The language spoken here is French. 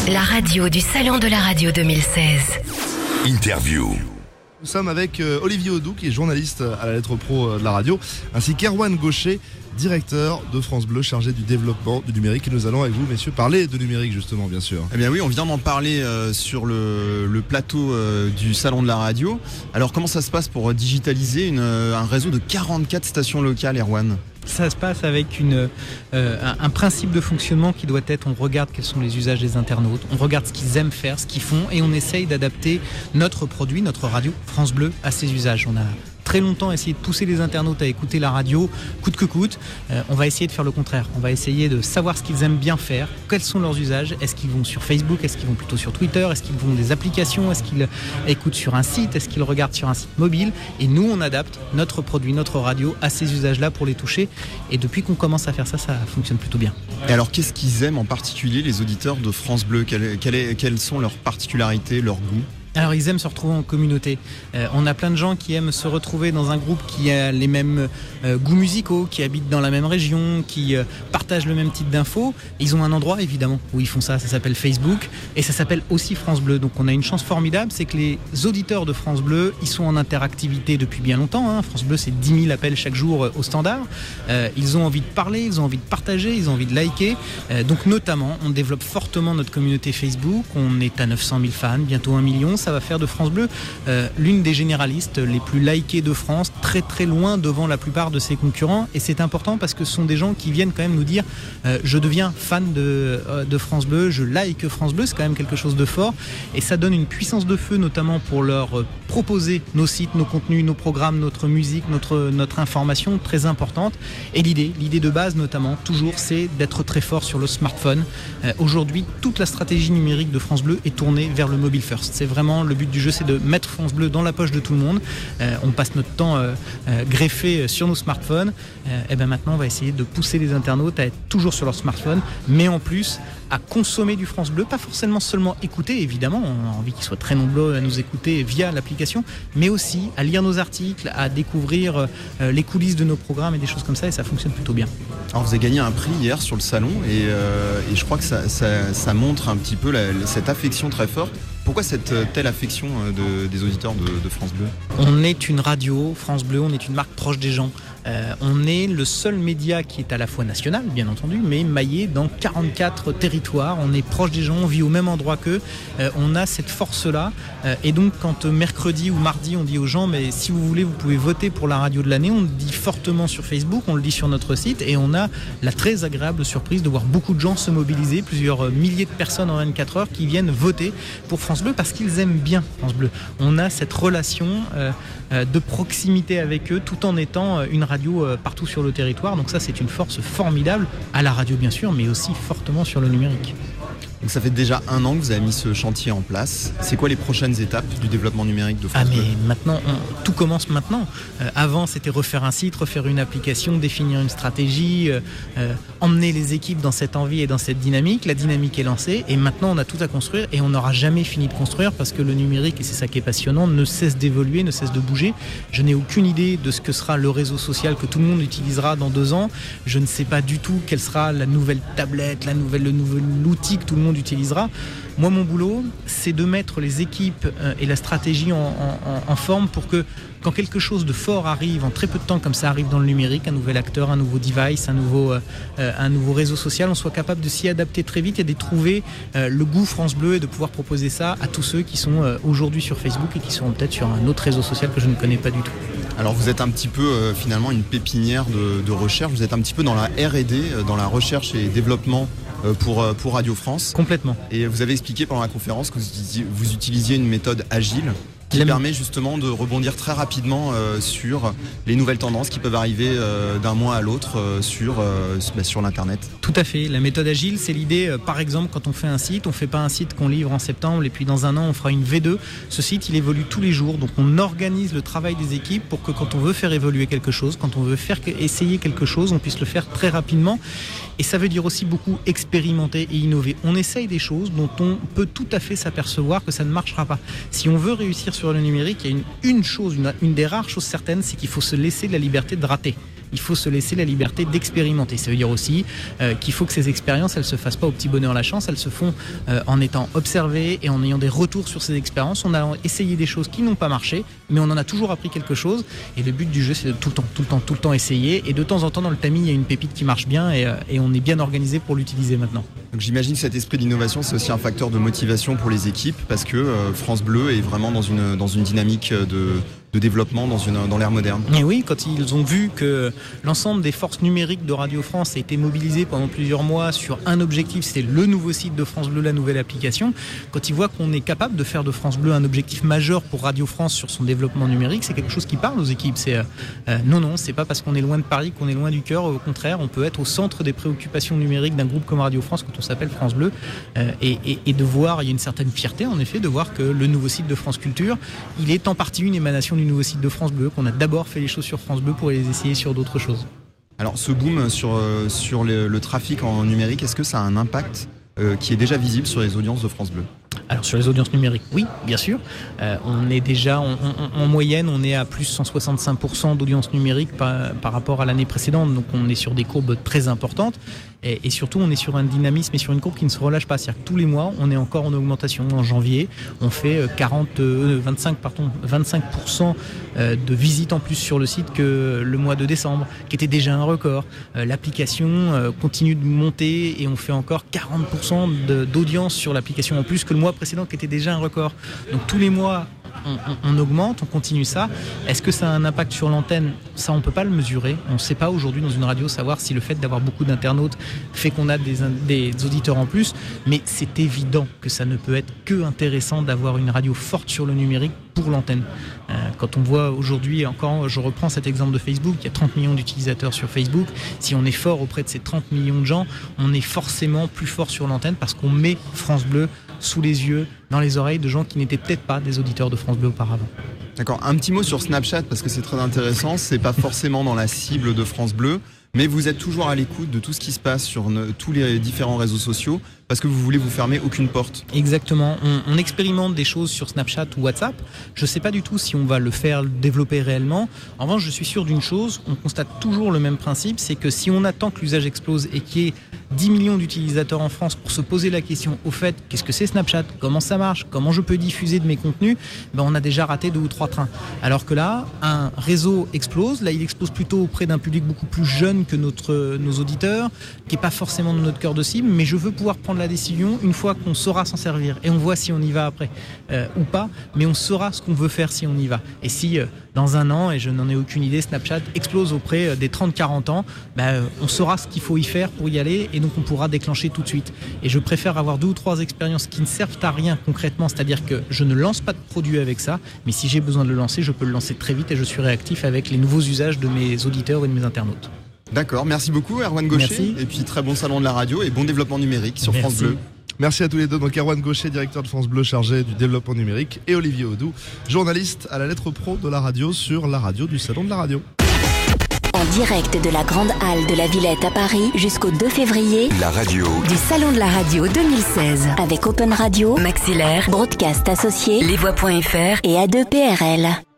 La radio du Salon de la Radio 2016. Interview. Nous sommes avec Olivier Audou, qui est journaliste à la Lettre Pro de la radio, ainsi qu'Erwan Gaucher, directeur de France Bleu, chargé du développement du numérique. Et nous allons avec vous, messieurs, parler de numérique, justement, bien sûr. Eh bien oui, on vient d'en parler sur le plateau du Salon de la radio. Alors, comment ça se passe pour digitaliser un réseau de 44 stations locales, Erwan ? Ça se passe avec un principe de fonctionnement qui doit être, on regarde quels sont les usages des internautes, on regarde ce qu'ils aiment faire, ce qu'ils font, et on essaye d'adapter notre produit, notre radio France Bleu à ces usages. On a très longtemps essayé de pousser les internautes à écouter la radio coûte que coûte. On va essayer de faire le contraire. On va essayer de savoir ce qu'ils aiment bien faire, quels sont leurs usages. Est-ce qu'ils vont sur Facebook? Est-ce qu'ils vont plutôt sur Twitter? Est-ce qu'ils vont des applications? Est-ce qu'ils écoutent sur un site? Est-ce qu'ils regardent sur un site mobile? Et nous, on adapte notre produit, notre radio à ces usages-là pour les toucher. Et depuis qu'on commence à faire ça, ça fonctionne plutôt bien. Et alors, qu'est-ce qu'ils aiment en particulier, les auditeurs de France Bleu? Quelles sont leurs particularités, leurs goûts? Alors ils aiment se retrouver en communauté. On a plein de gens qui aiment se retrouver dans un groupe qui a les mêmes goûts musicaux, qui habitent dans la même région, qui partagent le même type d'infos. Ils ont un endroit évidemment où ils font ça, ça s'appelle Facebook et ça s'appelle aussi France Bleu. Donc on a une chance formidable, c'est que les auditeurs de France Bleu, ils sont en interactivité depuis bien longtemps. France Bleu, c'est 10 000 appels chaque jour au standard. Ils ont envie de parler, ils ont envie de partager, ils ont envie de liker. Donc notamment, on développe fortement notre communauté Facebook. On est à 900 000 fans, bientôt 1 million. Ça va faire de France Bleu l'une des généralistes les plus likées de France, très très loin devant la plupart de ses concurrents. Et c'est important parce que ce sont des gens qui viennent quand même nous dire je deviens fan de France Bleu, je like France Bleu, c'est quand même quelque chose de fort. Et ça donne une puissance de feu notamment pour leur proposer nos sites, nos contenus, nos programmes, notre musique, notre information très importante. Et l'idée de base notamment, toujours, c'est d'être très fort sur le smartphone. Aujourd'hui, toute la stratégie numérique de France Bleu est tournée vers le mobile first. C'est vraiment le but du jeu, c'est de mettre France Bleu dans la poche de tout le monde. On passe notre temps greffé sur nos smartphones. Et bien maintenant, on va essayer de pousser les internautes à être toujours sur leur smartphone, mais en plus à consommer du France Bleu, pas forcément seulement écouter, évidemment, on a envie qu'ils soient très nombreux à nous écouter via l'application, mais aussi à lire nos articles, à découvrir les coulisses de nos programmes et des choses comme ça, et ça fonctionne plutôt bien. Alors vous avez gagné un prix hier sur le salon et je crois que ça montre un petit peu cette affection très forte. Pourquoi cette telle affection des auditeurs de France Bleu? On est une radio, France Bleu, on est une marque proche des gens. On est le seul média qui est à la fois national, bien entendu, mais maillé dans 44 territoires. On est proche des gens, on vit au même endroit qu'eux. On a cette force-là. Et donc, quand mercredi ou mardi, on dit aux gens, mais si vous voulez, vous pouvez voter pour la radio de l'année, on le dit fortement sur Facebook, on le dit sur notre site, et on a la très agréable surprise de voir beaucoup de gens se mobiliser, plusieurs milliers de personnes en 24 heures qui viennent voter pour France Bleu parce qu'ils aiment bien France Bleu. On a cette relation de proximité avec eux tout en étant une radio partout sur le territoire. Donc ça, c'est une force formidable à la radio bien sûr, mais aussi fortement sur le numérique. Donc ça fait déjà 1 an que vous avez mis ce chantier en place. C'est quoi les prochaines étapes du développement numérique de France Bleu? Mais maintenant, tout commence maintenant. Avant, c'était refaire un site, refaire une application, définir une stratégie, emmener les équipes dans cette envie et dans cette dynamique. La dynamique est lancée et maintenant, on a tout à construire et on n'aura jamais fini de construire parce que le numérique, et c'est ça qui est passionnant, ne cesse d'évoluer, ne cesse de bouger. Je n'ai aucune idée de ce que sera le réseau social que tout le monde utilisera dans 2 ans. Je ne sais pas du tout quelle sera la nouvelle tablette, le nouvel outil que tout le monde utilisera. Moi, mon boulot, c'est de mettre les équipes et la stratégie en forme pour que quand quelque chose de fort arrive en très peu de temps, comme ça arrive dans le numérique, un nouvel acteur, un nouveau device, un nouveau réseau social, on soit capable de s'y adapter très vite et de trouver le goût France Bleu et de pouvoir proposer ça à tous ceux qui sont aujourd'hui sur Facebook et qui seront peut-être sur un autre réseau social que je ne connais pas du tout. Alors vous êtes un petit peu finalement une pépinière de recherche, vous êtes un petit peu dans la R&D, dans la recherche et développement pour Radio France. Complètement. Et vous avez expliqué pendant la conférence que vous utilisiez une méthode agile qui permet justement de rebondir très rapidement sur les nouvelles tendances qui peuvent arriver d'un mois à l'autre sur l'Internet. Tout à fait. La méthode agile, c'est l'idée, par exemple, quand on fait un site, on ne fait pas un site qu'on livre en septembre et puis dans 1 an, on fera une V2. Ce site, il évolue tous les jours. Donc, on organise le travail des équipes pour que quand on veut faire évoluer quelque chose, quand on veut faire essayer quelque chose, on puisse le faire très rapidement. Et ça veut dire aussi beaucoup expérimenter et innover. On essaye des choses dont on peut tout à fait s'apercevoir que ça ne marchera pas. Si on veut réussir sur le numérique, il y a une des rares choses certaines, c'est qu'il faut se laisser de la liberté de rater. il faut se laisser la liberté d'expérimenter. Ça veut dire aussi qu'il faut que ces expériences, elles se fassent pas au petit bonheur la chance, elles se font en étant observées et en ayant des retours sur ces expériences. On a essayé des choses qui n'ont pas marché, mais on en a toujours appris quelque chose. Et le but du jeu, c'est de tout le temps essayer. Et de temps en temps, dans le tamis, il y a une pépite qui marche bien et on est bien organisé pour l'utiliser maintenant. Donc j'imagine que cet esprit d'innovation, c'est aussi un facteur de motivation pour les équipes parce que France Bleu est vraiment dans une dynamique de développement dans l'ère moderne. Et oui, quand ils ont vu que l'ensemble des forces numériques de Radio France a été mobilisé pendant plusieurs mois sur un objectif, c'est le nouveau site de France Bleu, la nouvelle application, quand ils voient qu'on est capable de faire de France Bleu un objectif majeur pour Radio France sur son développement numérique, c'est quelque chose qui parle aux équipes. C'est non, c'est pas parce qu'on est loin de Paris qu'on est loin du cœur. Au contraire, on peut être au centre des préoccupations numériques d'un groupe comme Radio France quand on s'appelle France Bleu et de voir, il y a une certaine fierté en effet de voir que le nouveau site de France Culture, il est en partie une émanation du nouveau site de France Bleu, qu'on a d'abord fait les choses sur France Bleu pour les essayer sur d'autres choses. Alors ce boom sur le trafic en numérique, est-ce que ça a un impact qui est déjà visible sur les audiences de France Bleu ? Alors sur les audiences numériques, oui, bien sûr. On est déjà, en moyenne, on est à plus 165% d'audience numérique par rapport à l'année précédente. Donc on est sur des courbes très importantes. Et surtout, on est sur un dynamisme et sur une courbe qui ne se relâche pas. C'est-à-dire que tous les mois, on est encore en augmentation. En janvier, on fait 25% de visites en plus sur le site que le mois de décembre, qui était déjà un record. L'application continue de monter et on fait encore 40% d'audience sur l'application en plus que le mois précédent, qui était déjà un record. Donc tous les mois, on augmente, on continue ça. Est-ce que ça a un impact sur l'antenne ? Ça, on ne peut pas le mesurer. On ne sait pas aujourd'hui dans une radio savoir si le fait d'avoir beaucoup d'internautes fait qu'on a des auditeurs en plus. Mais c'est évident que ça ne peut être que intéressant d'avoir une radio forte sur le numérique pour l'antenne. Quand on voit aujourd'hui, encore, je reprends cet exemple de Facebook, il y a 30 millions d'utilisateurs sur Facebook. Si on est fort auprès de ces 30 millions de gens, on est forcément plus fort sur l'antenne parce qu'on met France Bleu sous les yeux, dans les oreilles de gens qui n'étaient peut-être pas des auditeurs de France Bleu auparavant. D'accord, un petit mot sur Snapchat parce que c'est très intéressant, c'est pas forcément dans la cible de France Bleu, mais vous êtes toujours à l'écoute de tout ce qui se passe sur tous les différents réseaux sociaux parce que vous voulez vous fermer aucune porte. Exactement, on expérimente des choses sur Snapchat ou WhatsApp. Je ne sais pas du tout si on va le faire développer réellement. En revanche, je suis sûr d'une chose, on constate toujours le même principe, c'est que si on attend que l'usage explose et qu'il y ait 10 millions d'utilisateurs en France pour se poser la question au fait, qu'est-ce que c'est Snapchat ? Comment ça marche ? Comment je peux diffuser de mes contenus ? On a déjà raté 2 ou 3 trains. Alors que là, un réseau explose. Là, il explose plutôt auprès d'un public beaucoup plus jeune que nos auditeurs, qui n'est pas forcément dans notre cœur de cible, mais je veux pouvoir prendre la décision une fois qu'on saura s'en servir. Et on voit si on y va après ou pas, mais on saura ce qu'on veut faire si on y va. Et si dans un an, et je n'en ai aucune idée, Snapchat explose auprès des 30-40 ans, on saura ce qu'il faut y faire pour y aller et donc on pourra déclencher tout de suite. Et je préfère avoir 2 ou 3 expériences qui ne servent à rien concrètement, c'est-à-dire que je ne lance pas de produit avec ça, mais si j'ai besoin de le lancer, je peux le lancer très vite et je suis réactif avec les nouveaux usages de mes auditeurs et de mes internautes. D'accord, merci beaucoup Erwan Gaucher. Merci. Et puis très bon salon de la radio et bon développement numérique sur France Bleu. Merci à tous les deux. Donc Erwan Gaucher, directeur de France Bleu chargé du développement numérique, et Olivier Audoux, journaliste à la lettre pro de la radio sur la radio du Salon de la Radio. En direct de la Grande Halle de la Villette à Paris jusqu'au 2 février, La radio Du Salon de la Radio 2016. avec Open Radio, Maxillaire, Broadcast Associé lesvoix.fr et A2PRL.